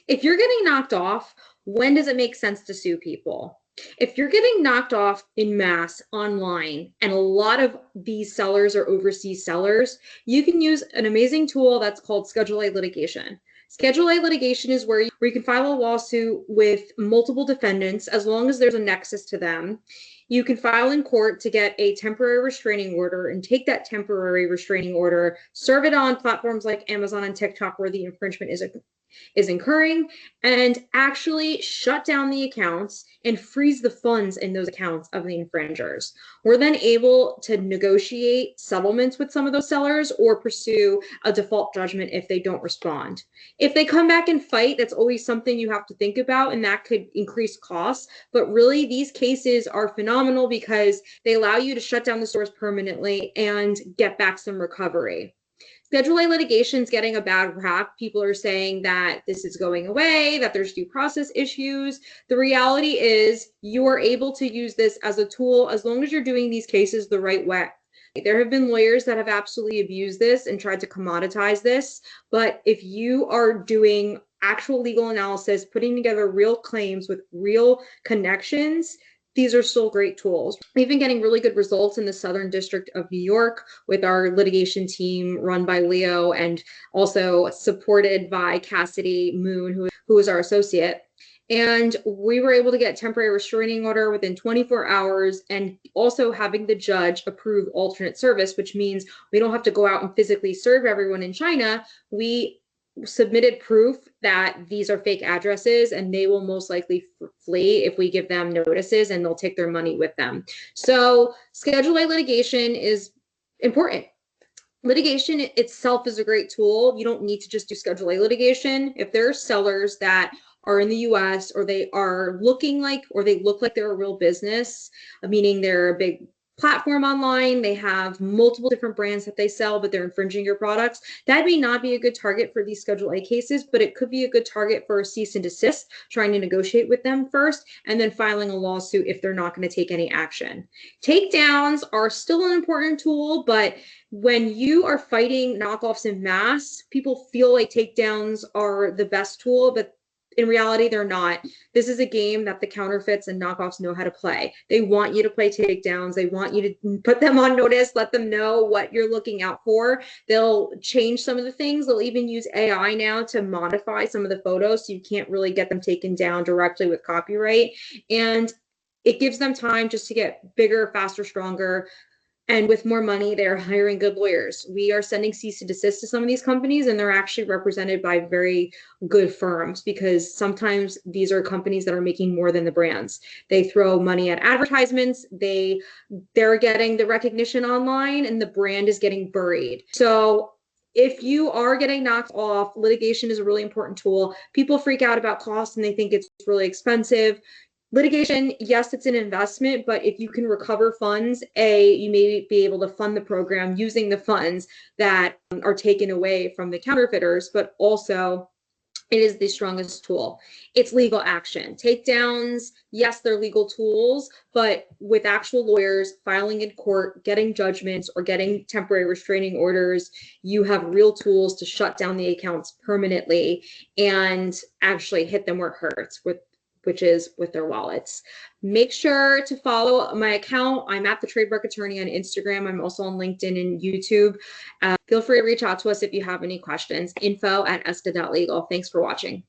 If you're getting knocked off, when does it make sense to sue people? If you're getting knocked off in mass online, and a lot of these sellers are overseas sellers, you can use an amazing tool that's called Schedule A litigation. Schedule A litigation is where you can file a lawsuit with multiple defendants as long as there's a nexus to them. You can file in court to get a temporary restraining order and take that temporary restraining order, serve it on platforms like Amazon and TikTok where the infringement is incurring, and actually shut down the accounts and freeze the funds in those accounts of the infringers. We're then able to negotiate settlements with some of those sellers or pursue a default judgment if they don't respond. If they come back and fight, that's always something you have to think about, and that could increase costs. But really, these cases are phenomenal because they allow you to shut down the stores permanently and get back some recovery. Schedule A litigation is getting a bad rap. People are saying that this is going away, that there's due process issues. The reality is you are able to use this as a tool as long as you're doing these cases the right way. There have been lawyers that have absolutely abused this and tried to commoditize this, but if you are doing actual legal analysis, putting together real claims with real connections, these are still great tools. We've been getting really good results in the Southern District of New York with our litigation team run by Leo and also supported by Cassidy Moon, who is our associate. And we were able to get temporary restraining order within 24 hours and also having the judge approve alternate service, which means we don't have to go out and physically serve everyone in China. We submitted proof that these are fake addresses and they will most likely flee if we give them notices, and they'll take their money with them. So Schedule A litigation is important. Litigation itself is a great tool. You don't need to just do Schedule A litigation. If there are sellers that are in the US or they are looking like, or they look like they're a real business, meaning they're a big platform online, they have multiple different brands that they sell, but they're infringing your products, that may not be a good target for these Schedule A cases, but it could be a good target for a cease and desist, trying to negotiate with them first, and then filing a lawsuit if they're not going to take any action. Takedowns are still an important tool, but when you are fighting knockoffs in mass, people feel like takedowns are the best tool, but in reality, they're not. This is a game that the counterfeits and knockoffs know how to play. They want you to play takedowns. They want you to put them on notice, let them know what you're looking out for. They'll change some of the things. They'll even use AI now to modify some of the photos so you can't really get them taken down directly with copyright. And it gives them time just to get bigger, faster, stronger. And with more money, they're hiring good lawyers. We are sending cease and desist to some of these companies, and they're actually represented by very good firms because sometimes these are companies that are making more than the brands. They throw money at advertisements. They're getting the recognition online, and the brand is getting buried. So if you are getting knocked off, litigation is a really important tool. People freak out about costs and they think it's really expensive. Litigation, yes, it's an investment, but if you can recover funds, you may be able to fund the program using the funds that are taken away from the counterfeiters, but also it is the strongest tool. It's legal action. Takedowns, yes, they're legal tools, but with actual lawyers filing in court, getting judgments, or getting temporary restraining orders, you have real tools to shut down the accounts permanently and actually hit them where it hurts, which is with their wallets. Make sure to follow my account. I'm at the Trademark Attorney on Instagram. I'm also on LinkedIn and YouTube. Feel free to reach out to us if you have any questions. info@esca.legal. Thanks for watching.